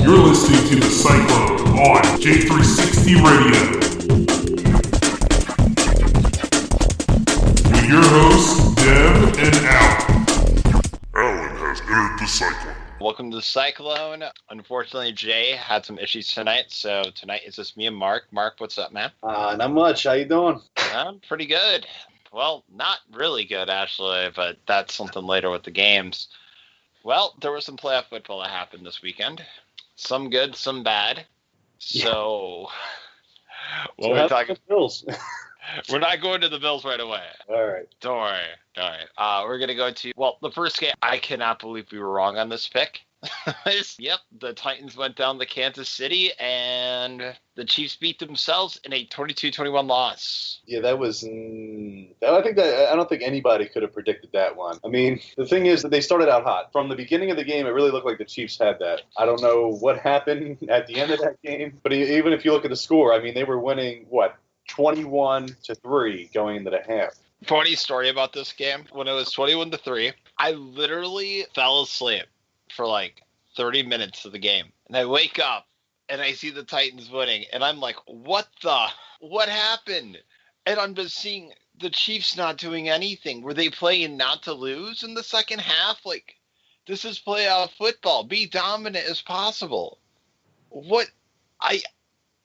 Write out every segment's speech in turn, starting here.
You're listening to the Cyclone on J360 Radio. With your hosts, Dev and Alan. Alan has entered the Cyclone. Welcome to the Cyclone. Unfortunately, Jay had some issues tonight, so tonight it's just me and Mark. Mark, what's up, man? Not much. How you doing? I'm pretty good. Well, not really good, actually, but that's something later with the games. Well, there was some playoff football that happened this weekend. Some good, some bad. So, When we're talking Bills. We're not going to the Bills right away. All right. Don't worry. All right. We're going to go to, the first game. I cannot believe we were wrong on this pick. Yep, the Titans went down to Kansas City, and the Chiefs beat themselves in a 22-21 loss. Yeah, that was. I don't think anybody could have predicted that one. I mean, the thing is that they started out hot from the beginning of the game. It really looked like the Chiefs had that. I don't know what happened at the end of that game, but even if you look at the score, I mean, they were winning 21-3 going into the half. Funny story about this game. When it was 21-3, I literally fell asleep for like 30 minutes of the game. And I wake up and I see the Titans winning. And I'm like, what happened? And I'm just seeing the Chiefs not doing anything. Were they playing not to lose in the second half? Like, this is playoff football. Be dominant as possible. I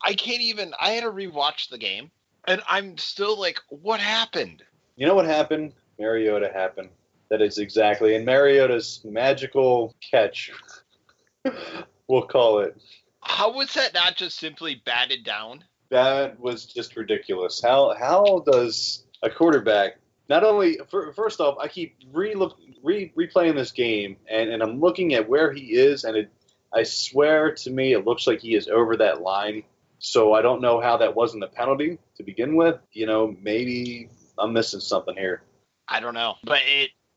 can't even, I had to rewatch the game. And I'm still like, what happened? You know what happened? Mariota happened. That is exactly. And Mariota's magical catch, we'll call it. How was that not just simply batted down? That was just ridiculous. How does a quarterback, not only, first off, I keep replaying this game, and I'm looking at where he is, and I swear to me it looks like he is over that line. So I don't know how that wasn't a penalty to begin with. You know, maybe I'm missing something here. I don't know. But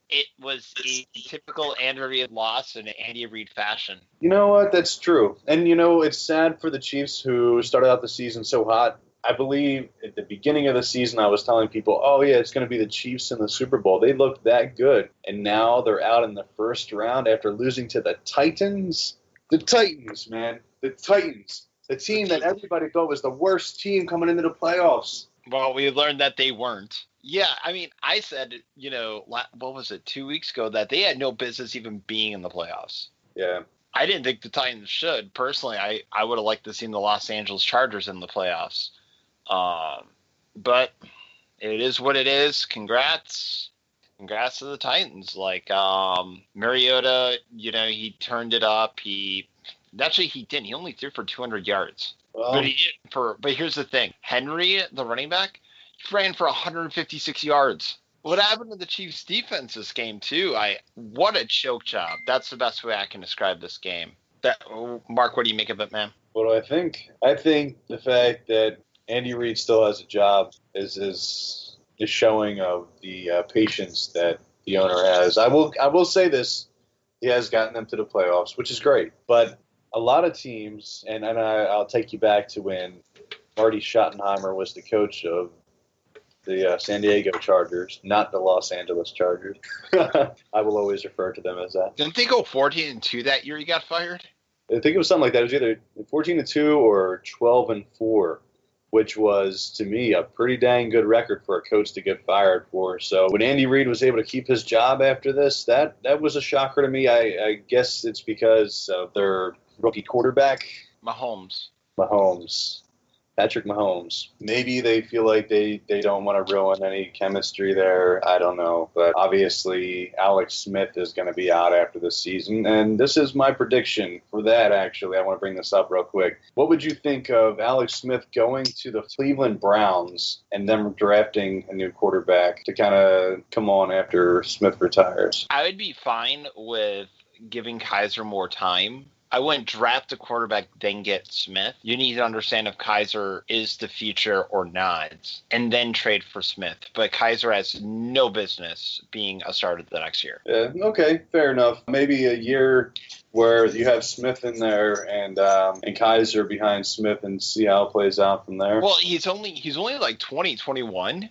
it was a typical Andy Reid loss in an Andy Reid fashion. You know what? That's true. And, it's sad for the Chiefs who started out the season so hot. I believe at the beginning of the season I was telling people, oh, yeah, it's going to be the Chiefs in the Super Bowl. They looked that good. And now they're out in the first round after losing to the Titans. The Titans, man. The Titans. The team that everybody thought was the worst team coming into the playoffs. Well, we learned that they weren't. Yeah, I mean, I said, what was it, 2 weeks ago, that they had no business even being in the playoffs. Yeah. I didn't think the Titans should. Personally, I would have liked to see the Los Angeles Chargers in the playoffs. But it is what it is. Congrats. Congrats to the Titans. Like, Mariota, he turned it up. Actually, he didn't. He only threw for 200 yards. Well, But here's the thing. Henry, the running back, he ran for 156 yards. What happened to the Chiefs' defense this game, too? What a choke job. That's the best way I can describe this game. Mark, what do you make of it, man? What do I think? I think the fact that Andy Reid still has a job is showing of the patience that the owner has. I will say this. He has gotten them to the playoffs, which is great. But a lot of teams, and I'll take you back to when Marty Schottenheimer was the coach of the San Diego Chargers, not the Los Angeles Chargers. I will always refer to them as that. Didn't they go 14-2 that year he got fired? I think it was something like that. It was either 14-2 or 12-4, which was, to me, a pretty dang good record for a coach to get fired for. So when Andy Reid was able to keep his job after this, that was a shocker to me. I guess it's because of their rookie quarterback. Mahomes. Patrick Mahomes. Maybe they feel like they don't want to ruin any chemistry there. I don't know. But obviously, Alex Smith is going to be out after this season. And this is my prediction for that, actually. I want to bring this up real quick. What would you think of Alex Smith going to the Cleveland Browns and them drafting a new quarterback to kind of come on after Smith retires? I would be fine with giving Kaiser more time. I wouldn't draft a quarterback, then get Smith. You need to understand if Kaiser is the future or not, and then trade for Smith. But Kaiser has no business being a starter the next year. Okay, fair enough. Maybe a year where you have Smith in there and Kaiser behind Smith and see how it plays out from there. Well, he's only like 20, 21.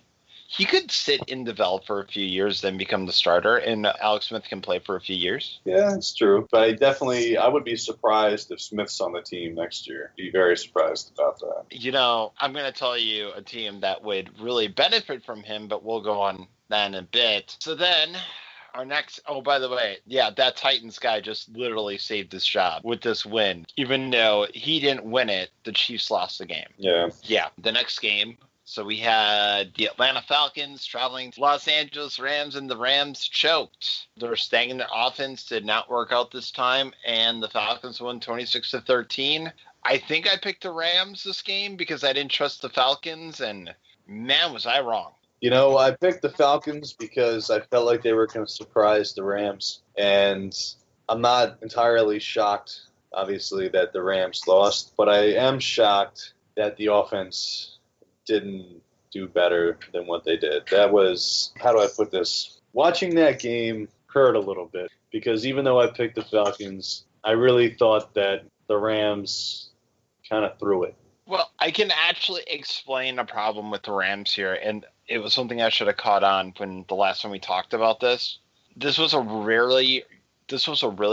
he could sit and develop for a few years, then become the starter, and Alex Smith can play for a few years. Yeah, it's true. But I would be surprised if Smith's on the team next year. Be very surprised about that. You know, I'm going to tell you a team that would really benefit from him, but we'll go on that in a bit. So then our next, oh, by the way, yeah, that Titans guy just literally saved his job with this win. Even though he didn't win it, the Chiefs lost the game. Yeah. Yeah, the next game. So we had the Atlanta Falcons traveling to Los Angeles Rams, and the Rams choked. Their stagnant offense did not work out this time, and the Falcons won 26-13. I think I picked the Rams this game because I didn't trust the Falcons, and man, was I wrong. You know, I picked the Falcons because I felt like they were going to surprise the Rams, and I'm not entirely shocked, obviously, that the Rams lost, but I am shocked that the offense didn't do better than what they did. That was, how do I put this? Watching that game hurt a little bit because even though I picked the Falcons, I really thought that the Rams kind of threw it. Well, I can actually explain a problem with the Rams here, and it was something I should have caught on when the last time we talked about this. This was a really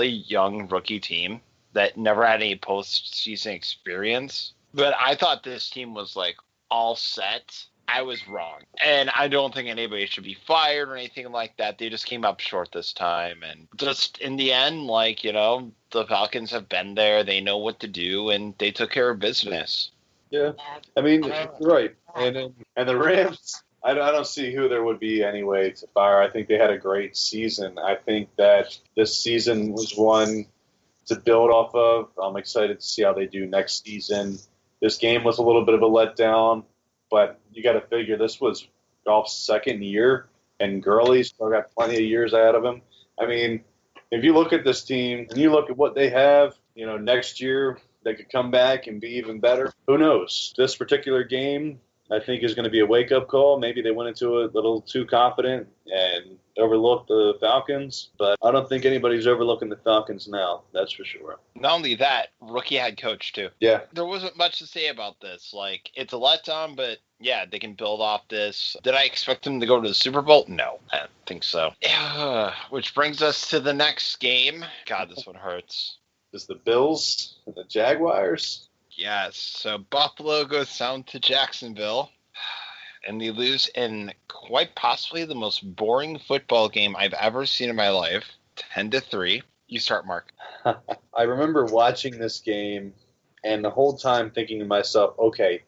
young rookie team that never had any postseason experience. But I thought this team was like all set. I was wrong. And I don't think anybody should be fired or anything like that. They just came up short this time. And just in the end, like, you know, the Falcons have been there. They know what to do, and they took care of business. Yeah. I mean, right. And the Rams, I don't see who there would be anyway to fire. I think they had a great season. I think that this season was one to build off of. I'm excited to see how they do next season. This game was a little bit of a letdown, but you got to figure this was Goff's second year, and Gurley still got plenty of years ahead of him. I mean, if you look at this team and you look at what they have, you know, next year they could come back and be even better. Who knows? This particular game, I think, is going to be a wake-up call. Maybe they went into it a little too confident and overlooked the Falcons, but I don't think anybody's overlooking the Falcons now. That's for sure. Not only that, rookie head coach too. Yeah. There wasn't much to say about this. Like, it's a letdown, but yeah, they can build off this. Did I expect them to go to the Super Bowl? No, I don't think so. Which brings us to the next game. God, this one hurts. Is the Bills and the Jaguars? Yes. So Buffalo goes down to Jacksonville, and they lose in quite possibly the most boring football game I've ever seen in my life, 10-3. You start, Mark. I remember watching this game and the whole time thinking to myself, okay,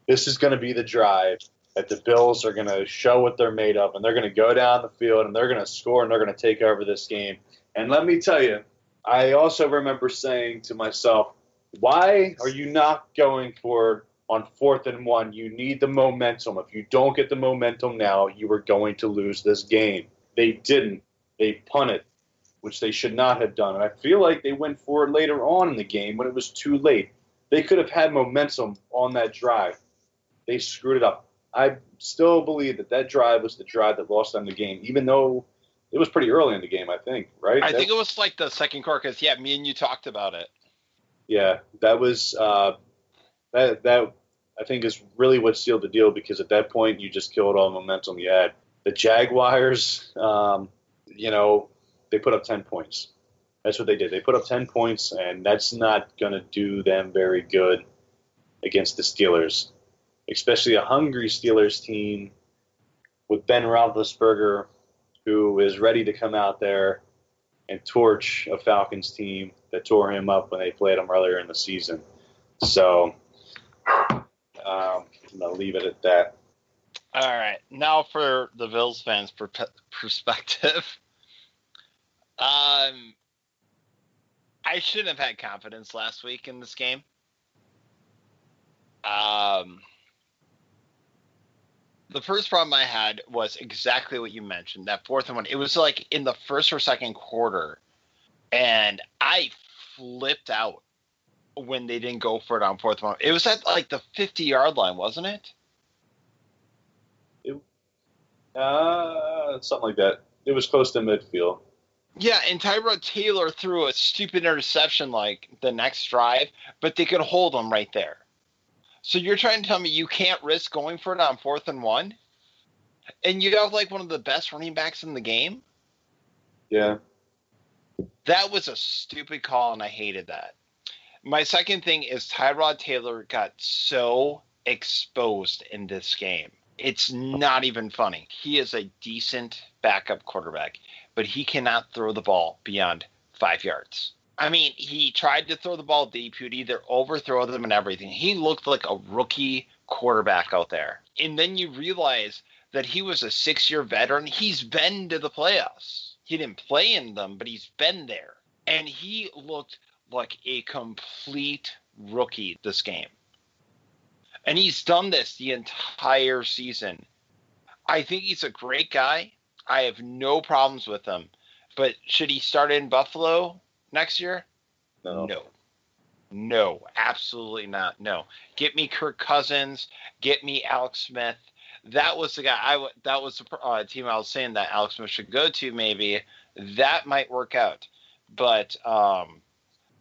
this is going to be the drive that the Bills are going to show what they're made of, and they're going to go down the field, and they're going to score, and they're going to take over this game. And let me tell you, I also remember saying to myself, why are you not going for it on 4th and 1? You need the momentum. If you don't get the momentum now, you are going to lose this game. They didn't. They punted, which they should not have done. And I feel like they went for it later on in the game when it was too late. They could have had momentum on that drive. They screwed it up. I still believe that drive was the drive that lost them the game, even though it was pretty early in the game, I think, right? I think it was like the second quarter because, yeah, me and you talked about it. Yeah, that was that I think is really what sealed the deal because at that point you just killed all the momentum you had. The Jaguars, you know, they put up 10 points. That's what they did. They put up 10 points, and that's not going to do them very good against the Steelers, especially a hungry Steelers team with Ben Roethlisberger, who is ready to come out there and torch a Falcons team that tore him up when they played him earlier in the season. So I'm going to leave it at that. All right. Now for the Bills fans' perspective. I shouldn't have had confidence last week in this game. The first problem I had was exactly what you mentioned, that 4th and 1. It was like in the first or second quarter, and I flipped out when they didn't go for it on 4th and 1. It was at like the 50-yard line, wasn't it? Something like that. It was close to midfield. Yeah, and Tyrod Taylor threw a stupid interception like the next drive, but they could hold him right there. So you're trying to tell me you can't risk going for it on 4th and 1? And you have like one of the best running backs in the game. Yeah. That was a stupid call, and I hated that. My second thing is Tyrod Taylor got so exposed in this game. It's not even funny. He is a decent backup quarterback, but he cannot throw the ball beyond 5 yards. I mean, he tried to throw the ball deep. He would either overthrow them and everything. He looked like a rookie quarterback out there. And then you realize that he was a 6-year veteran. He's been to the playoffs. He didn't play in them, but he's been there. And he looked like a complete rookie this game. And he's done this the entire season. I think he's a great guy. I have no problems with him. But should he start in Buffalo next year? No, absolutely not. No. Get me Kirk Cousins. Get me Alex Smith. That was the guy. That was the team I was saying that Alex Smith should go to. Maybe that might work out. But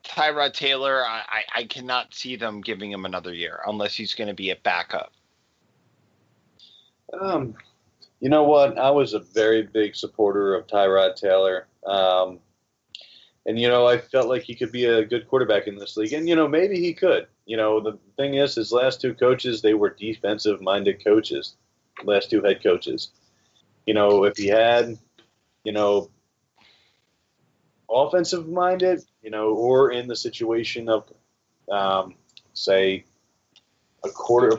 Tyrod Taylor, I cannot see them giving him another year unless he's going to be a backup. You know what? I was a very big supporter of Tyrod Taylor. And, I felt like he could be a good quarterback in this league. And, maybe he could. The thing is, his last two coaches, they were defensive-minded coaches, last two head coaches. If he had, offensive-minded, or in the situation of, say, a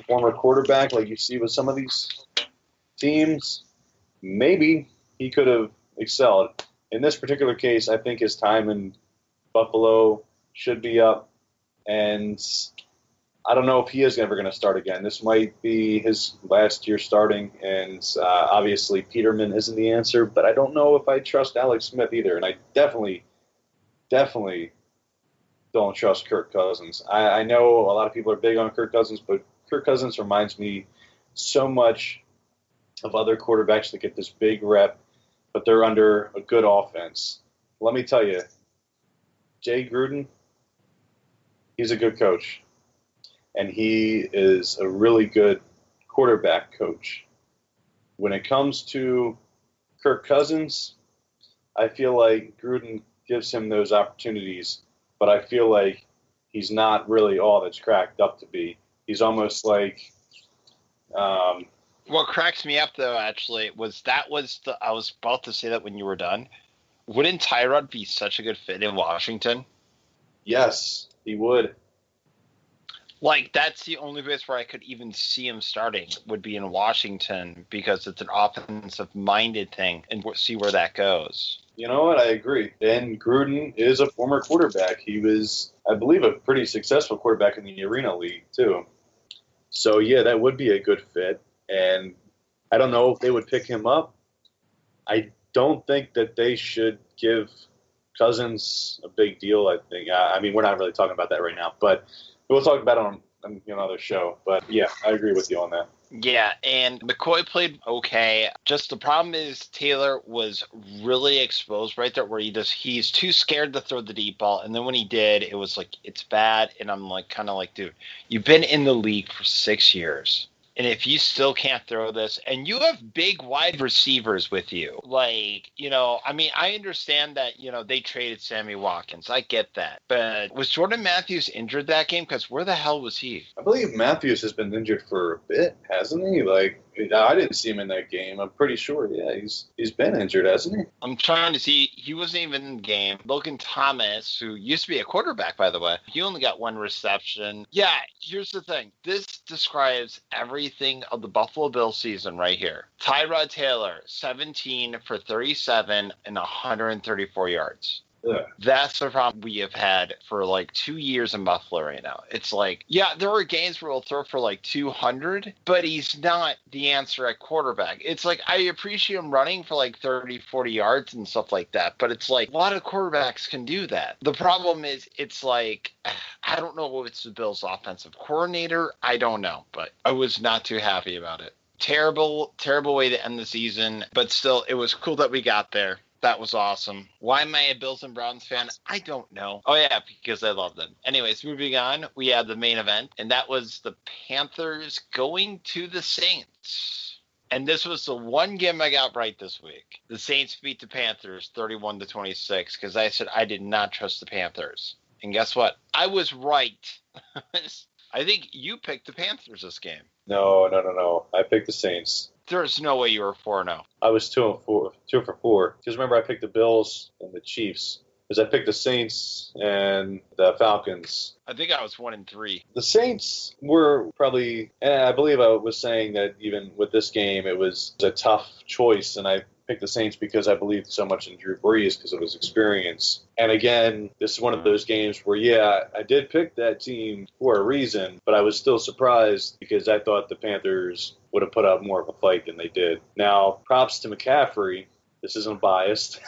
former quarterback like you see with some of these teams, maybe he could have excelled. In this particular case, I think his time in Buffalo should be up, and I don't know if he is ever going to start again. This might be his last year starting, and obviously Peterman isn't the answer, but I don't know if I trust Alex Smith either, and I definitely don't trust Kirk Cousins. I know a lot of people are big on Kirk Cousins, but Kirk Cousins reminds me so much of other quarterbacks that get this big rep, but they're under a good offense. Let me tell you, Jay Gruden, he's a good coach, and he is a really good quarterback coach. When it comes to Kirk Cousins, I feel like Gruden gives him those opportunities, but I feel like he's not really all that's cracked up to be. He's almost like what cracks me up, though, actually, I was about to say that when you were done. Wouldn't Tyrod be such a good fit in Washington? Yes, he would. Like, that's the only place where I could even see him starting would be in Washington because it's an offensive-minded thing, and we'll see where that goes. You know what? I agree. And Gruden is a former quarterback. He was, I believe, a pretty successful quarterback in the Arena League, too. So, yeah, that would be a good fit. And I don't know if they would pick him up. I don't think that they should give Cousins a big deal, I think. I mean, we're not really talking about that right now, but we'll talk about it on another show. But, yeah, I agree with you on that. Yeah, and McCoy played okay. Just the problem is Taylor was really exposed right there where he's too scared to throw the deep ball. And then when he did, it was like, it's bad. And I'm like, kind of like, dude, you've been in the league for 6 years. And if you still can't throw this, and you have big wide receivers with you, like, I mean, I understand that, they traded Sammy Watkins. I get that. But was Jordan Matthews injured that game? Because where the hell was he? I believe Matthews has been injured for a bit, hasn't he? Like, I didn't see him in that game. I'm pretty sure, yeah, he's been injured, hasn't he? I'm trying to see. He wasn't even in the game. Logan Thomas, who used to be a quarterback, by the way, he only got one reception. Yeah, here's the thing. This describes everything of the Buffalo Bills season right here. Tyrod Taylor, 17 for 37 and 134 yards. Yeah. That's the problem we have had for like 2 years in Buffalo right now. It's like, yeah, there are games where he'll throw for like 200, but he's not the answer at quarterback. It's like, I appreciate him running for like 30, 40 yards and stuff like that, but it's like a lot of quarterbacks can do that. The problem is it's like, I don't know if it's the Bills' offensive coordinator. I don't know, but I was not too happy about it. Terrible way to end the season, but still, it was cool that we got there. That was awesome. Why am I a Bills and Browns fan? I don't know. Oh, yeah, because I love them. Anyways, moving on, we had the main event, and that was the Panthers going to the Saints. And this was the one game I got right this week. The Saints beat the Panthers 31-26 because I said I did not trust the Panthers. And guess what? I was right. I think you picked the Panthers this game. No. I picked the Saints. There's no way you were 4-0. I was 2 for 4. Because remember, I picked the Bills and the Chiefs. Because I picked the Saints and the Falcons. I think I was 1-3. The Saints were probably, and I believe I was saying that even with this game, it was a tough choice, and I picked the Saints because I believed so much in Drew Brees because of his experience. And again, this is one of those games where, yeah, I did pick that team for a reason, but I was still surprised because I thought the Panthers would have put up more of a fight than they did. Now, props to McCaffrey. This isn't biased,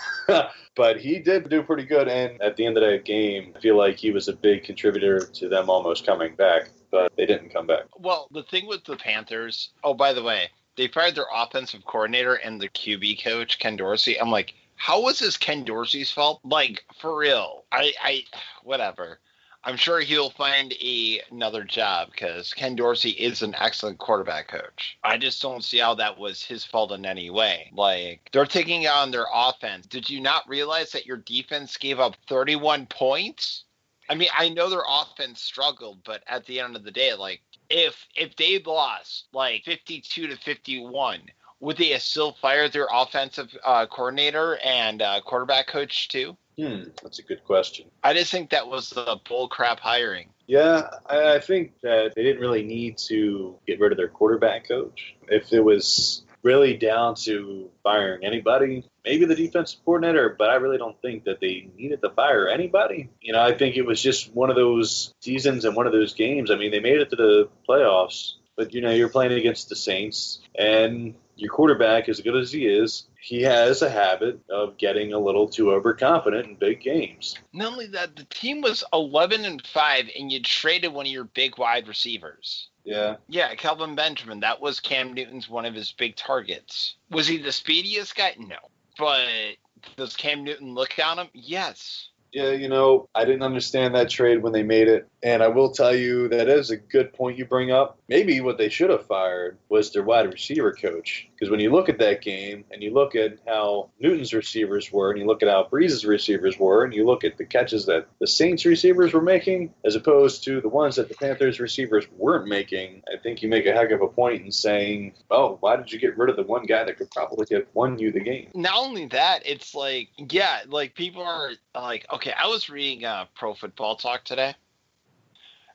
but he did do pretty good. And at the end of that game, I feel like he was a big contributor to them almost coming back, but they didn't come back. Well, the thing with the Panthers, oh, by the way, they fired their offensive coordinator and the QB coach, Ken Dorsey. I'm like, how was this Ken Dorsey's fault? Like, for real. Whatever. I'm sure he'll find another job because Ken Dorsey is an excellent quarterback coach. I just don't see how that was his fault in any way. Like, they're taking on their offense. Did you not realize that your defense gave up 31 points? I mean, I know their offense struggled, but at the end of the day, like, if they lost, like, 52-51, would they have still fired their offensive coordinator and quarterback coach too? That's a good question. I just think that was the bull crap hiring. Yeah, I think that they didn't really need to get rid of their quarterback coach. If it was really down to firing anybody, maybe the defensive coordinator, but I really don't think that they needed to fire anybody. You know, I think it was just one of those seasons and one of those games. I mean, they made it to the playoffs, but, you know, you're playing against the Saints, and your quarterback, as good as he is, he has a habit of getting a little too overconfident in big games. Not only that, the team was 11-5, and you traded one of your big wide receivers. Yeah. Yeah, Kelvin Benjamin. That was Cam Newton's one of his big targets. Was he the speediest guy? No. But does Cam Newton look on him? Yes. Yeah, you know, I didn't understand that trade when they made it. And I will tell you that is a good point you bring up. Maybe what they should have fired was their wide receiver coach. Because when you look at that game and you look at how Newton's receivers were and you look at how Breeze's receivers were and you look at the catches that the Saints receivers were making as opposed to the ones that the Panthers receivers weren't making, I think you make a heck of a point in saying, oh, why did you get rid of the one guy that could probably have won you the game? Not only that, it's like, yeah, like people are like, okay, I was reading Pro Football Talk today.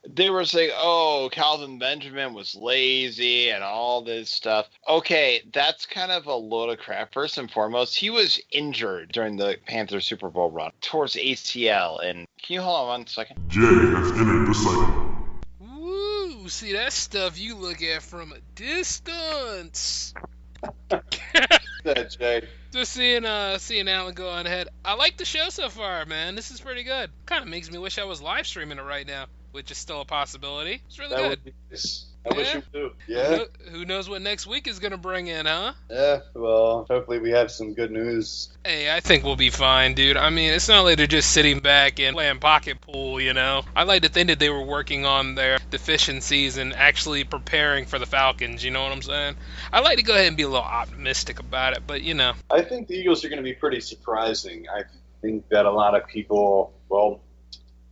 They were saying, oh, Calvin Benjamin was lazy and all this stuff. Okay, that's kind of a load of crap. First and foremost, he was injured during the Panthers Super Bowl run towards ACL. And can you hold on 1 second? Jay has entered the cycle. Woo! See, that's stuff you look at from a distance. That's Jay. Just seeing Alan go on ahead. I like the show so far, man. This is pretty good. Kind of makes me wish I was live streaming it right now, which is still a possibility. It's really good. Would be nice. I wish you would. Yeah. Who knows what next week is gonna bring in, huh? Yeah. Well, hopefully we have some good news. Hey, I think we'll be fine, dude. I mean, it's not like they're just sitting back and playing pocket pool, you know? I like to think that they were working on their deficiencies and actually preparing for the Falcons, you know what I'm saying? I like to go ahead and be a little optimistic about it, but, you know. I think the Eagles are going to be pretty surprising. I think that a lot of people, well,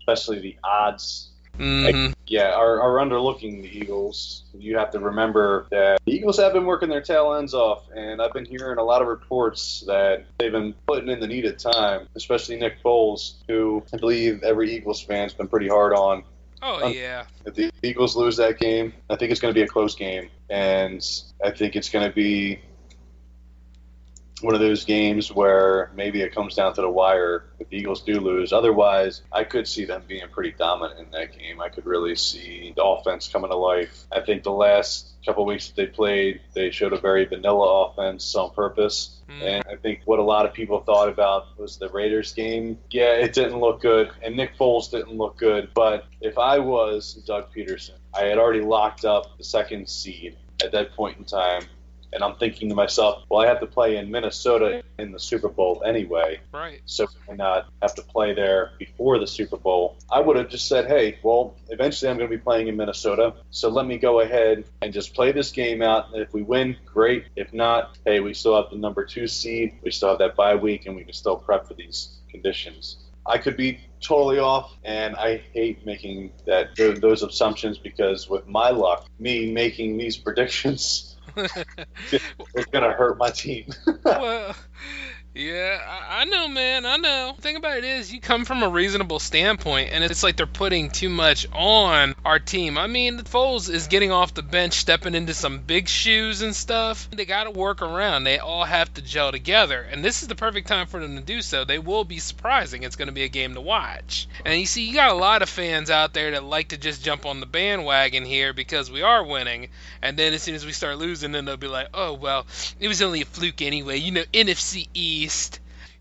especially the odds, are underlooking the Eagles. You have to remember that the Eagles have been working their tail ends off, and I've been hearing a lot of reports that they've been putting in the needed time, especially Nick Foles, who I believe every Eagles fan's been pretty hard on. Oh, yeah. If the Eagles lose that game, I think it's going to be a close game, and I think it's going to be one of those games where maybe it comes down to the wire if the Eagles do lose. Otherwise, I could see them being pretty dominant in that game. I could really see the offense coming to life. I think the last couple of weeks that they played, they showed a very vanilla offense on purpose. And I think what a lot of people thought about was the Raiders game. Yeah, it didn't look good, and Nick Foles didn't look good. But if I was Doug Peterson, I had already locked up the second seed at that point in time. And I'm thinking to myself, well, I have to play in Minnesota in the Super Bowl anyway. Right. So why not have to play there before the Super Bowl? I would have just said, hey, well, eventually I'm going to be playing in Minnesota, so let me go ahead and just play this game out. And if we win, great. If not, hey, we still have the number 2 seed. We still have that bye week, and we can still prep for these conditions. I could be totally off, and I hate making those assumptions because with my luck, me making these predictions it's going to hurt my team. Well, yeah, I know, man. I know. The thing about it is, you come from a reasonable standpoint, and it's like they're putting too much on our team. I mean, Foles is getting off the bench, stepping into some big shoes and stuff. They got to work around. They all have to gel together, and this is the perfect time for them to do so. They will be surprising. It's going to be a game to watch. And you see, you got a lot of fans out there that like to just jump on the bandwagon here because we are winning, and then as soon as we start losing, then they'll be like, oh, well, it was only a fluke anyway. You know, NFC East.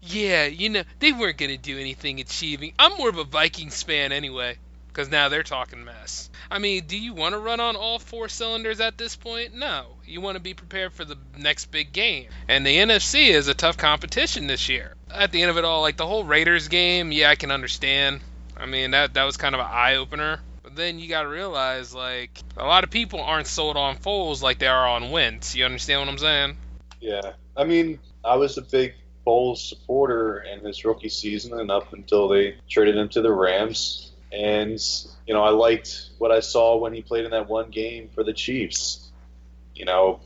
Yeah, you know, they weren't going to do anything achieving. I'm more of a Vikings fan anyway, because now they're talking mess. I mean, do you want to run on all 4 cylinders at this point? No. You want to be prepared for the next big game. And the NFC is a tough competition this year. At the end of it all, like the whole Raiders game, yeah, I can understand. I mean, that was kind of an eye-opener. But then you got to realize, like, a lot of people aren't sold on Foles like they are on Wentz. You understand what I'm saying? Yeah. I mean, I was a big Foles supporter in his rookie season and up until they traded him to the Rams. And, you know, I liked what I saw when he played in that one game for the Chiefs. You know,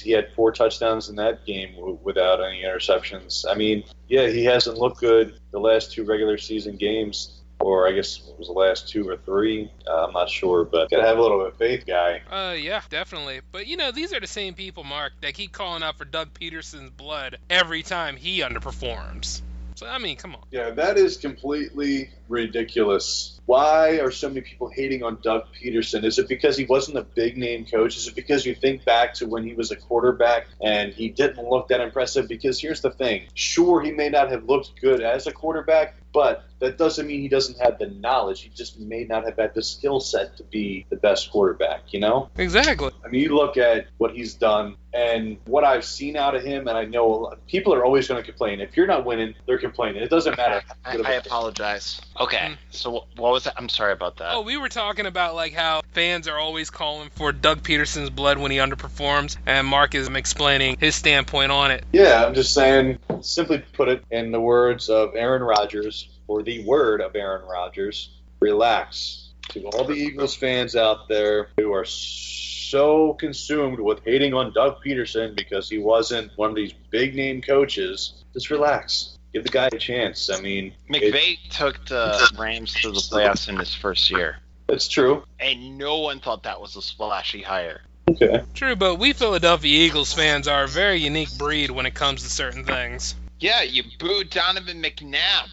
he had 4 touchdowns in that game without any interceptions. I mean, yeah, he hasn't looked good the last 2 regular season games. Or I guess it was the last 2 or 3. I'm not sure, but gotta have a little bit of faith, guy. Yeah, definitely. But, you know, these are the same people, Mark, that keep calling out for Doug Peterson's blood every time he underperforms. So, I mean, come on. Yeah, that is completely ridiculous. Why are so many people hating on Doug Peterson? Is it because he wasn't a big-name coach? Is it because you think back to when he was a quarterback and he didn't look that impressive? Because here's the thing. Sure, he may not have looked good as a quarterback, but that doesn't mean he doesn't have the knowledge. He just may not have had the skill set to be the best quarterback, you know? Exactly. I mean, you look at what he's done and what I've seen out of him, and I know people are always going to complain. If you're not winning, they're complaining. It doesn't matter. I apologize. Okay, so what was that? I'm sorry about that. Oh, we were talking about, like, how fans are always calling for Doug Peterson's blood when he underperforms, and Mark is explaining his standpoint on it. Yeah, I'm just saying, simply put it in the words of Aaron Rodgers, or the word of Aaron Rodgers, relax. To all the Eagles fans out there who are so consumed with hating on Doug Peterson because he wasn't one of these big-name coaches, just relax. Give the guy a chance. I mean, McVay took the Rams to the playoffs in his first year. That's true. And no one thought that was a splashy hire. Okay. True, but we Philadelphia Eagles fans are a very unique breed when it comes to certain things. Yeah, you booed Donovan McNabb.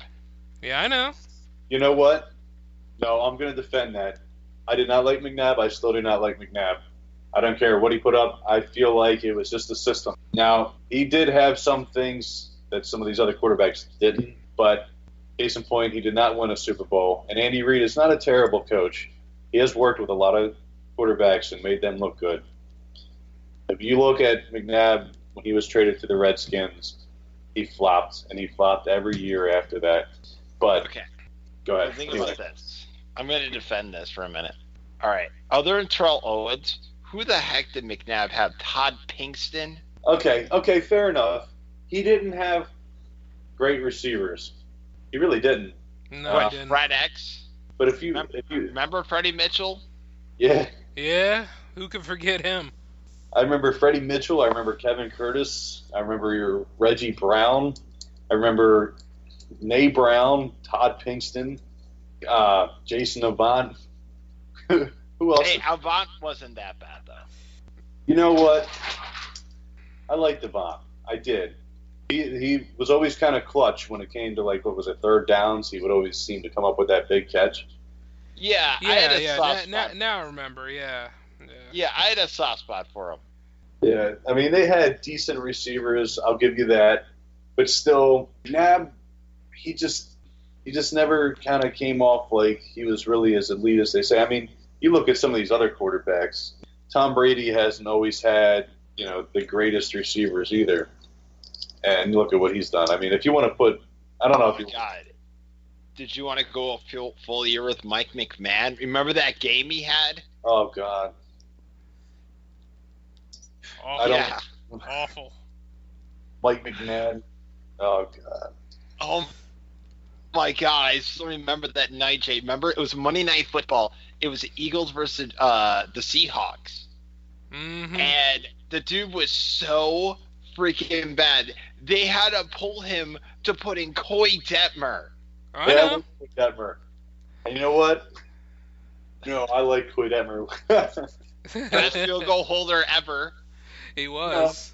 Yeah, I know. You know what? No, I'm going to defend that. I did not like McNabb. I still do not like McNabb. I don't care what he put up. I feel like it was just the system. Now, he did have some things that some of these other quarterbacks didn't, but case in point, he did not win a Super Bowl. And Andy Reid is not a terrible coach. He has worked with a lot of quarterbacks and made them look good. If you look at McNabb when he was traded to the Redskins, he flopped, and he flopped every year after that. But okay, go ahead. Think about this. I'm going to defend this for a minute. All right. Other than Terrell Owens, who the heck did McNabb have? Todd Pinkston? Okay, fair enough. He didn't have great receivers. He really didn't. No, he didn't. Fred X? But if you remember Freddie Mitchell? Yeah. Yeah, who could forget him? I remember Freddie Mitchell. I remember Kevin Curtis. I remember your Reggie Brown. I remember Nay Brown, Todd Pinkston, Jason Avant. Who else? Hey, Avant wasn't that bad, though. You know what? I liked Avant. I did. He was always kind of clutch when it came to, like, what was it, third downs. He would always seem to come up with that big catch. Yeah, I had a soft spot. Now I remember, yeah. Yeah, I had a soft spot for him. Yeah, I mean, they had decent receivers. I'll give you that. But still, Nab, he just never kind of came off like he was really as elite as they say. I mean, you look at some of these other quarterbacks. Tom Brady hasn't always had the greatest receivers either. And look at what he's done. I mean, if you want to put, I don't know if you. God. Did you want to go a full year with Mike McMahon? Remember that game he had? Oh God. Awful. Yeah. Awful. Mike McMahon. Oh God. Oh my God! I still remember that night, Jay. Remember, it was Monday Night Football. It was the Eagles versus the Seahawks, and the dude was so freaking bad. They had to pull him to put in Coy Detmer. I know. Coy Detmer. And you know what? No, I like Coy Detmer. Best field goal holder ever. He was.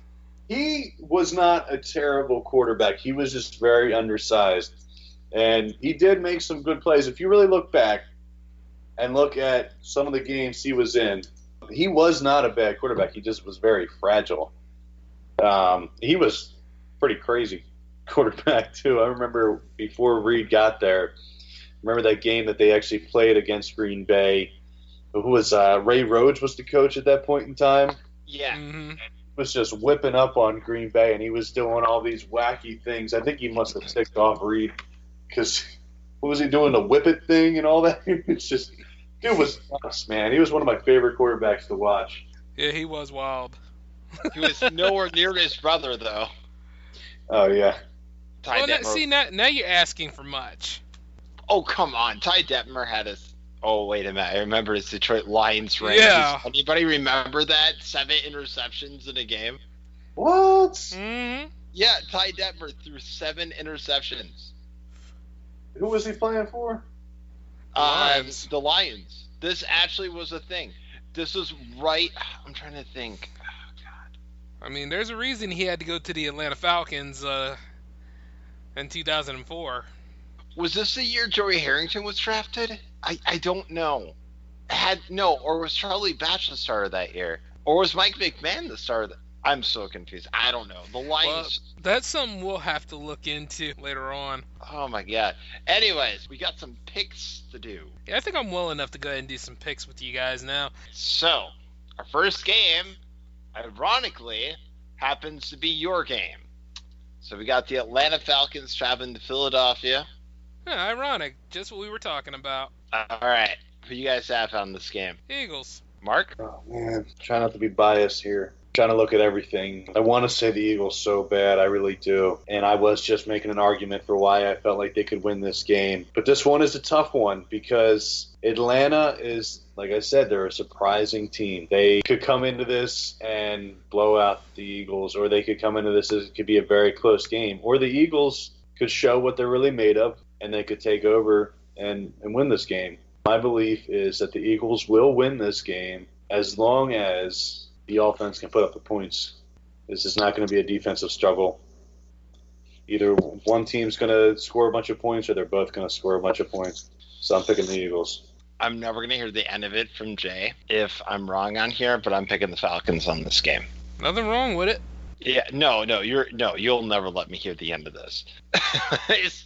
He was not a terrible quarterback. He was just very undersized. And he did make some good plays. If you really look back and look at some of the games he was in, he was not a bad quarterback. He just was very fragile. He was pretty crazy quarterback, too. I remember before Reed got there, remember that game that they actually played against Green Bay. Who was Ray Rhodes was the coach at that point in time? Yeah. Was just whipping up on Green Bay, and he was doing all these wacky things. I think he must have ticked off Reed because what was he doing, the whip it thing and all that? It's just, dude was nuts, man. He was one of my favorite quarterbacks to watch. Yeah, he was wild. He was nowhere near his brother, though. Oh yeah. Ty Detmer. Now you're asking for much. Oh, come on. Ty Detmer had his. Oh, wait a minute. I remember his Detroit Lions ring. Yeah. Does anybody remember that? 7 interceptions in a game? What? Mm-hmm. Yeah, Ty Detmer threw 7 interceptions. Who was he playing for? Lions. The Lions. This actually was a thing. This was right. I'm trying to think. Oh, God. I mean, there's a reason he had to go to the Atlanta Falcons in 2004. Was this the year Joey Harrington was drafted? I don't know. Or was Charlie Batch the starter that year? Or was Mike McMahon the starter? I'm so confused. I don't know. The Lions. Well, that's something we'll have to look into later on. Oh my God. Anyways, we got some picks to do. Yeah, I think I'm well enough to go ahead and do some picks with you guys now. So, our first game, ironically, happens to be your game. So we got the Atlanta Falcons traveling to Philadelphia. Yeah, ironic. Just what we were talking about. All right. Who you guys have on this game? Eagles. Mark? Oh man, try not to be biased here. Trying to look at everything. I want to say the Eagles so bad, I really do. And I was just making an argument for why I felt like they could win this game. But this one is a tough one because Atlanta is, like I said, they're a surprising team. They could come into this and blow out the Eagles, or they could come into this as it could be a very close game. Or the Eagles could show what they're really made of, and they could take over and win this game. My belief is that the Eagles will win this game as long as the offense can put up the points. This is not going to be a defensive struggle. Either one team's going to score a bunch of points or they're both going to score a bunch of points. So I'm picking the Eagles. I'm never going to hear the end of it from Jay if I'm wrong on here, but I'm picking the Falcons on this game. Nothing wrong with it. Yeah, you'll never let me hear the end of this.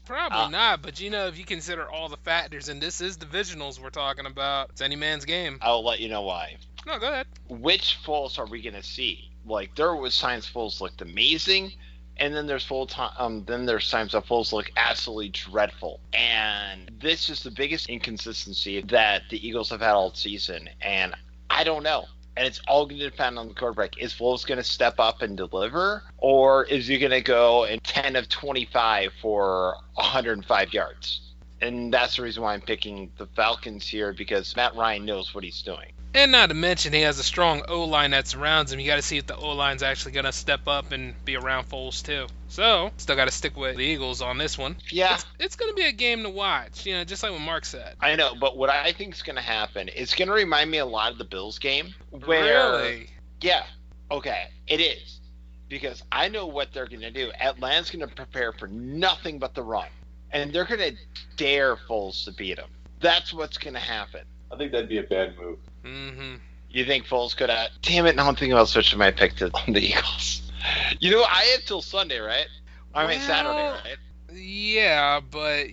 Probably not, but if you consider all the factors, and this is divisionals we're talking about, it's any man's game. I'll let you know why. No, go ahead. Which Foles are we going to see? Like, there was times Foles looked amazing, and then there's times that Foles look absolutely dreadful. And this is the biggest inconsistency that the Eagles have had all season, and I don't know. And it's all going to depend on the quarterback. Is Foles going to step up and deliver, or is he going to go in 10 of 25 for 105 yards? And that's the reason why I'm picking the Falcons here, because Matt Ryan knows what he's doing. And not to mention, he has a strong O-line that surrounds him. You got to see if the O-line's actually going to step up and be around Foles, too. So, still got to stick with the Eagles on this one. Yeah. It's going to be a game to watch, just like what Mark said. I know, but what I think is going to happen, it's going to remind me a lot of the Bills game. Where, really? Yeah. Okay, it is. Because I know what they're going to do. Atlanta's going to prepare for nothing but the run. And they're going to dare Foles to beat them. That's what's going to happen. I think that'd be a bad move. Mm-hmm. You think Foles could have... Damn it, now I'm thinking about switching my pick to the Eagles. I have till Sunday, right? Saturday, right? Yeah, but,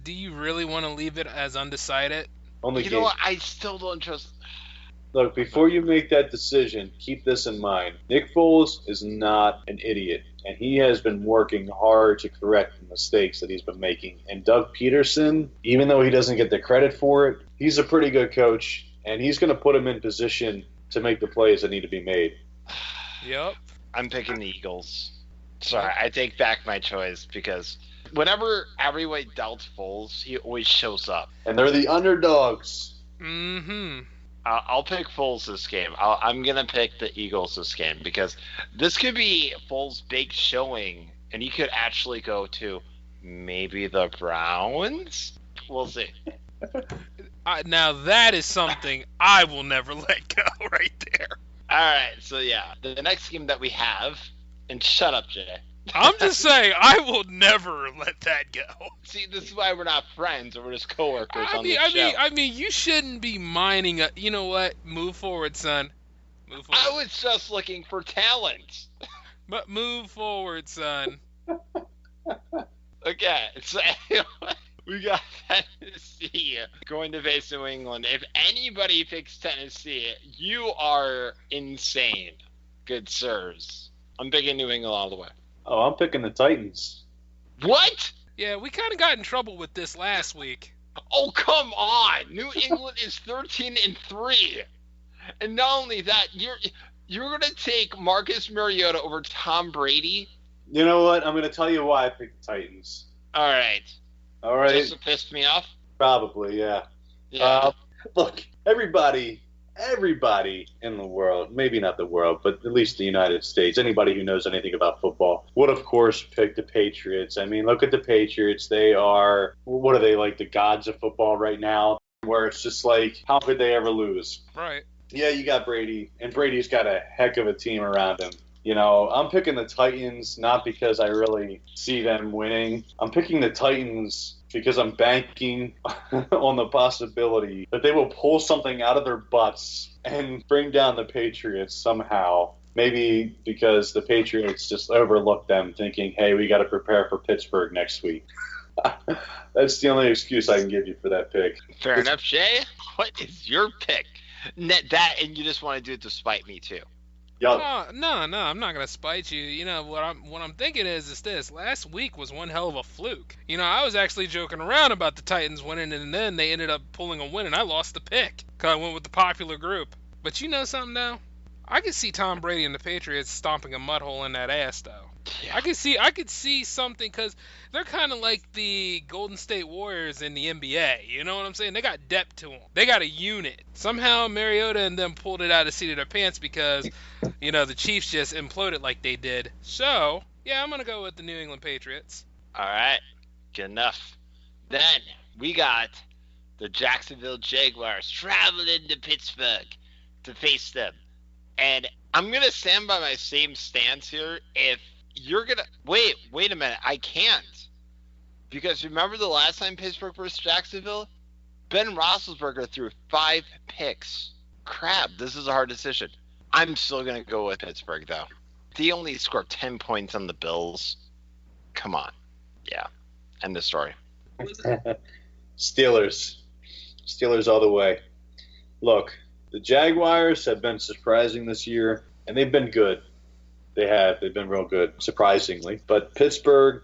do you really want to leave it as undecided? Only you know what? I still don't trust... Look, before you make that decision, keep this in mind. Nick Foles is not an idiot, and he has been working hard to correct the mistakes that he's been making. And Doug Peterson, even though he doesn't get the credit for it, he's a pretty good coach, and he's going to put him in position to make the plays that need to be made. Yep. I'm picking the Eagles. Sorry, I take back my choice because whenever everyone doubts Foles, he always shows up. And they're the underdogs. Mm-hmm. I'll pick Foles this game. I'm going to pick the Eagles this game because this could be Foles' big showing, and he could actually go to maybe the Browns? We'll see. Now that is something I will never let go right there. All right, so yeah, the next game that we have, and shut up, Jay. I'm just saying, I will never let that go. See, this is why we're not friends, or we're just coworkers on the I show. mean, you shouldn't be minding. You know what? Move forward, son. Move forward. I was just looking for talent. But move forward, son. Okay, so we got Tennessee going to face New England. If anybody picks Tennessee, you are insane, good sirs. I'm picking New England all the way. Oh, I'm picking the Titans. What? Yeah, we kind of got in trouble with this last week. Oh, come on. New England is 13-3. And not only that, you're going to take Marcus Mariota over Tom Brady? You know what? I'm going to tell you why I picked the Titans. All right. All right? Just to piss me off? Probably, yeah. Yeah. Look, everybody in the world, maybe not the world, but at least the United States, anybody who knows anything about football, would of course pick the Patriots. I mean, look at the Patriots. They are, what are they, like the gods of football right now, where it's just like, how could they ever lose? Right. Yeah, you got Brady, and Brady's got a heck of a team around him. You know, I'm picking the Titans not because I really see them winning. I'm picking the Titans because I'm banking on the possibility that they will pull something out of their butts and bring down the Patriots somehow. Maybe because the Patriots just overlooked them, thinking, hey, we got to prepare for Pittsburgh next week. That's the only excuse I can give you for that pick. Fair enough, Jay. What is your pick? That, and you just want to do it to spite me, too. Yo, No, I'm not gonna spite you. You know what I'm thinking is this. Last week was one hell of a fluke. You know, I was actually joking around about the Titans winning, and then they ended up pulling a win, and I lost the pick because I went with the popular group. But you know something now? I could see Tom Brady and the Patriots stomping a mud hole in that ass, though. Yeah. I could see something because they're kind of like the Golden State Warriors in the NBA. You know what I'm saying? They got depth to them. They got a unit. Somehow Mariota and them pulled it out of the seat of their pants because, you know, the Chiefs just imploded like they did. So, yeah, I'm going to go with the New England Patriots. All right. Good enough. Then we got the Jacksonville Jaguars traveling to Pittsburgh to face them. And I'm going to stand by my same stance here. If you're going to – wait a minute. I can't. Because remember the last time Pittsburgh versus Jacksonville? Ben Roethlisberger threw 5 picks. Crap, this is a hard decision. I'm still going to go with Pittsburgh, though. They only scored 10 points on the Bills. Come on. Yeah. End of story. Steelers all the way. Look, the Jaguars have been surprising this year, and they've been good. They have. They've been real good, surprisingly. But Pittsburgh,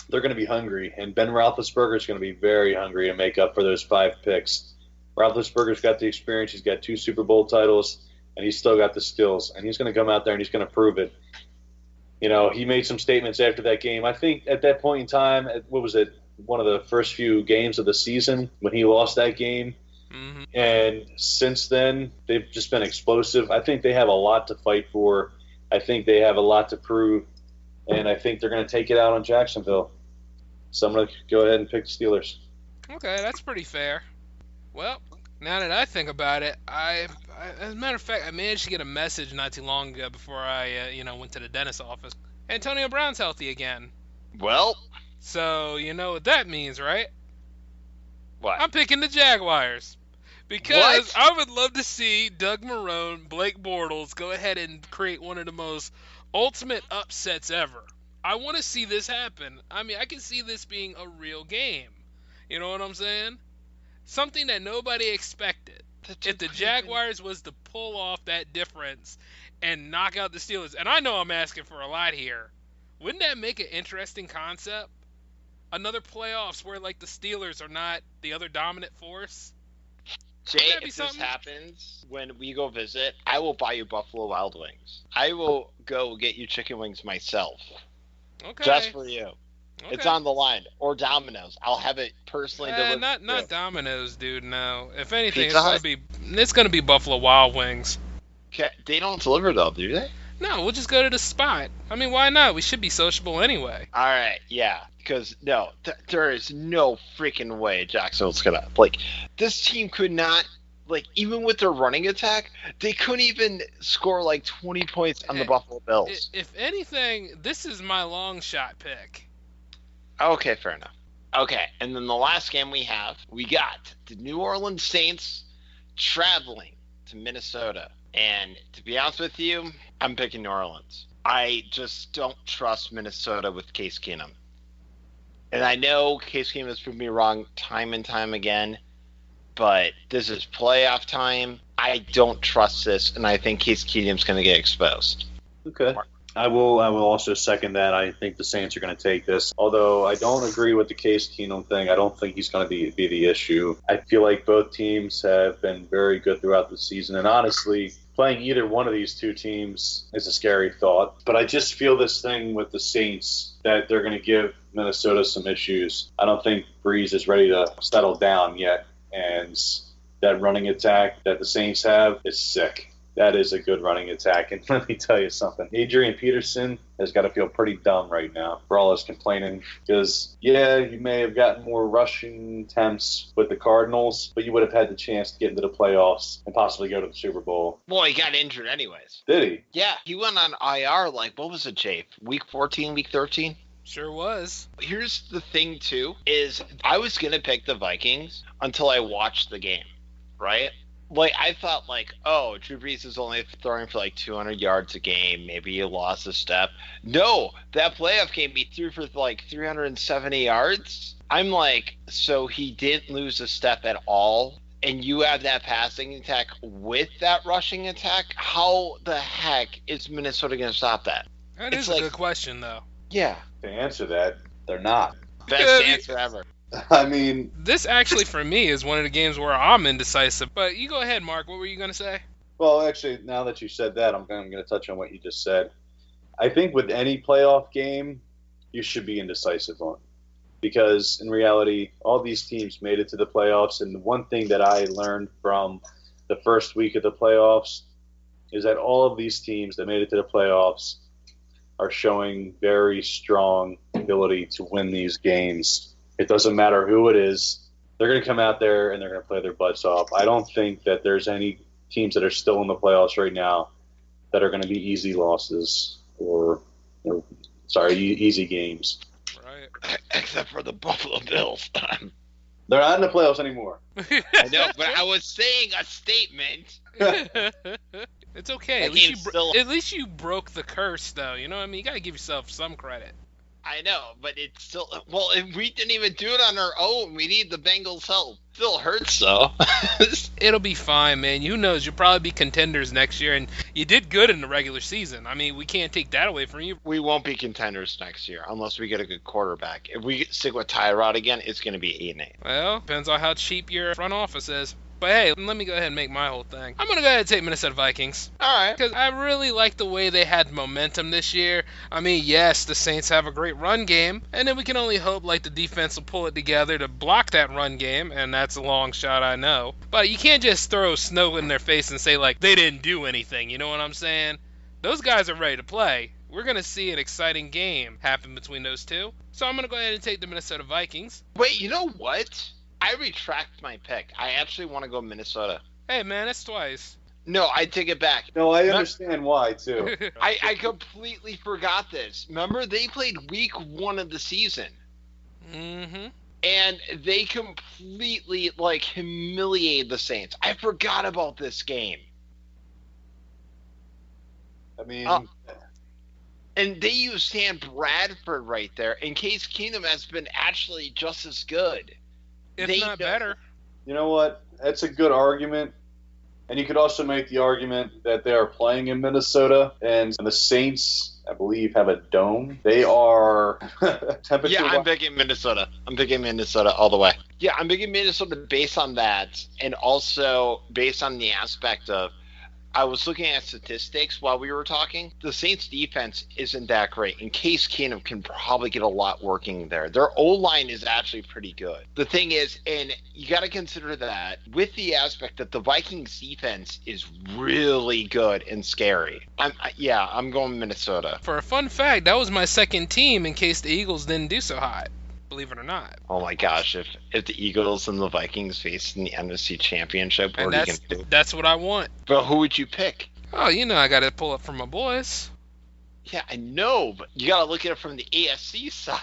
they're going to be hungry, and Ben Roethlisberger is going to be very hungry to make up for those 5 picks. Roethlisberger's got the experience. He's got 2 Super Bowl titles, and he's still got the skills. And he's going to come out there, and he's going to prove it. You know, he made some statements after that game. I think at that point in time, what was it, one of the first few games of the season when he lost that game? Mm-hmm. And since then, they've just been explosive. I think they have a lot to fight for. I think they have a lot to prove. And I think they're going to take it out on Jacksonville. So I'm going to go ahead and pick the Steelers. Okay, that's pretty fair. Well, now that I think about it, I as a matter of fact, I managed to get a message not too long ago before I, went to the dentist's office. Antonio Brown's healthy again. Well, So, you know what that means, right? what? I'm picking the Jaguars. Because What? I would love to see Doug Marrone, Blake Bortles go ahead and create one of the most ultimate upsets ever. I want to see this happen. I mean, I can see this being a real game. You know what I'm saying? Something that nobody expected. if the Jaguars was to pull off that difference and knock out the Steelers, and I know I'm asking for a lot here, wouldn't that make an interesting concept? Another playoffs where like the Steelers are not the other dominant force. Jay, if this happens when we go visit, I will buy you Buffalo Wild Wings. I will go get you chicken wings myself. Okay. Just for you. Okay. It's on the line. Or Domino's. I'll have it personally delivered. Not Domino's, dude. No. If anything, it's gonna be Buffalo Wild Wings. Okay. They don't deliver though, do they? No, we'll just go to the spot. I mean, why not? We should be sociable anyway. All right, yeah. Because, no, there is no freaking way Jacksonville's going to... Like, this team could not... Like, even with their running attack, they couldn't even score, like, 20 points on the Buffalo Bills. If anything, this is my long shot pick. Okay, fair enough. Okay, and then the last game we got the New Orleans Saints traveling to Minnesota. And to be honest with you, I'm picking New Orleans. I just don't trust Minnesota with Case Keenum. And I know Case Keenum has proven me wrong time and time again, but this is playoff time. I don't trust this, and I think Case Keenum's going to get exposed. Okay. I will also second that. I think the Saints are going to take this. Although I don't agree with the Case Keenum thing. I don't think he's going to be the issue. I feel like both teams have been very good throughout the season. And honestly, playing either one of these two teams is a scary thought. But I just feel this thing with the Saints that they're going to give Minnesota some issues. I don't think Breeze is ready to settle down yet. And that running attack that the Saints have is sick. That is a good running attack. And let me tell you something. Adrian Peterson has got to feel pretty dumb right now for all his complaining. Because, yeah, you may have gotten more rushing attempts with the Cardinals, but you would have had the chance to get into the playoffs and possibly go to the Super Bowl. Well, he got injured anyways. Did he? Yeah, he went on IR, like, what was it, Jay? Week 14, week 13? Sure was. Here's the thing, too, is I was going to pick the Vikings until I watched the game, right? Like, I thought, like, oh, Drew Brees is only throwing for, like, 200 yards a game. Maybe he lost a step. No, that playoff game, he threw for, like, 370 yards. I'm like, so he didn't lose a step at all, and you have that passing attack with that rushing attack? How the heck is Minnesota going to stop that? That is a good question, though. Yeah. To answer that, they're not. Best answer ever. I mean, this actually for me is one of the games where I'm indecisive. But you go ahead, Mark. What were you going to say? Well, actually, now that you said that, I'm going to touch on what you just said. I think with any playoff game, you should be indecisive on. Because in reality, all these teams made it to the playoffs. And the one thing that I learned from the first week of the playoffs is that all of these teams that made it to the playoffs are showing very strong ability to win these games. It doesn't matter who it is. They're going to come out there and they're going to play their butts off. I don't think that there's any teams that are still in the playoffs right now that are going to be easy losses or easy games. Right. Except for the Buffalo Bills. They're not in the playoffs anymore. I know, but I was saying a statement. It's okay. At least you broke the curse, though. You know what I mean? You got to give yourself some credit. I know, but it's still... Well, if we didn't even do it on our own. We need the Bengals' help. Still hurts, though. It'll be fine, man. Who knows? You'll probably be contenders next year, and you did good in the regular season. I mean, we can't take that away from you. We won't be contenders next year unless we get a good quarterback. If we stick with Tyrod again, it's going to be 8-8. Well, depends on how cheap your front office is. But hey, let me go ahead and make my whole thing. I'm going to go ahead and take Minnesota Vikings. All right. Because I really like the way they had momentum this year. I mean, yes, the Saints have a great run game. And then we can only hope like the defense will pull it together to block that run game. And that's a long shot, I know. But you can't just throw snow in their face and say like they didn't do anything. You know what I'm saying? Those guys are ready to play. We're going to see an exciting game happen between those two. So I'm going to go ahead and take the Minnesota Vikings. Wait, you know what? I retract my pick. I actually want to go Minnesota. Hey, man, that's twice. No, I take it back. No, I understand why, too. I completely forgot this. Remember, they played week 1 of the season. Mm-hmm. And they completely, like, humiliated the Saints. I forgot about this game. I mean... and they used Sam Bradford right there. And Case Keenum has been actually just as good. If not better. You know what? That's a good argument, And you could also make the argument that they are playing in Minnesota, and the Saints, I believe, have a dome. They are temperature. Yeah, I'm picking Minnesota. I'm picking Minnesota all the way. Yeah, I'm picking Minnesota based on that, and also based on the aspect of, I was looking at statistics while we were talking. The Saints defense isn't that great, and Case Keenum can probably get a lot working there. Their O-line is actually pretty good. The thing is, and you got to consider that with the aspect that the Vikings defense is really good and scary. I'm going Minnesota. For a fun fact, that was my second team in case the Eagles didn't do so hot. Believe it or not. Oh my gosh, if the Eagles and the Vikings face in the NFC Championship, what are you going to do? That's what I want. But who would you pick? Oh, I got to pull up for my boys. Yeah, I know, but you got to look at it from the AFC side.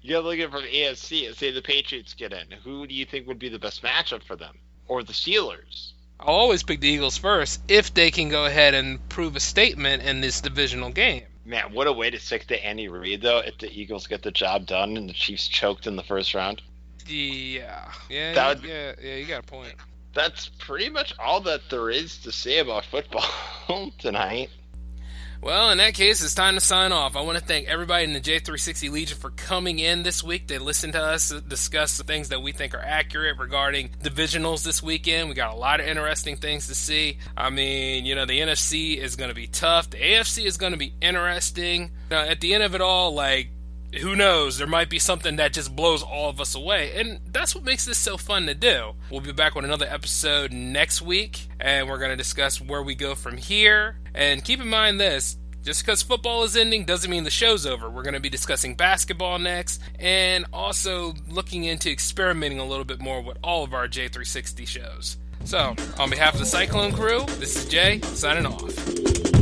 You got to look at it from the AFC and say the Patriots get in. Who do you think would be the best matchup for them? Or the Steelers? I'll always pick the Eagles first if they can go ahead and prove a statement in this divisional game. Man, what a way to stick to Andy Reid, though, if the Eagles get the job done and the Chiefs choked in the first round. Yeah, you got a point. That's pretty much all that there is to say about football tonight. Well, in that case, it's time to sign off. I want to thank everybody in the J360 Legion for coming in this week to listen to us discuss the things that we think are accurate regarding divisionals this weekend. We got a lot of interesting things to see. I mean, the NFC is going to be tough. The AFC is going to be interesting. At the end of it all, who knows? There might be something that just blows all of us away. And that's what makes this so fun to do. We'll be back with another episode next week, and we're going to discuss where we go from here. And keep in mind this, just because football is ending doesn't mean the show's over. We're going to be discussing basketball next, and also looking into experimenting a little bit more with all of our J360 shows. So, on behalf of the Cyclone crew, this is Jay, signing off.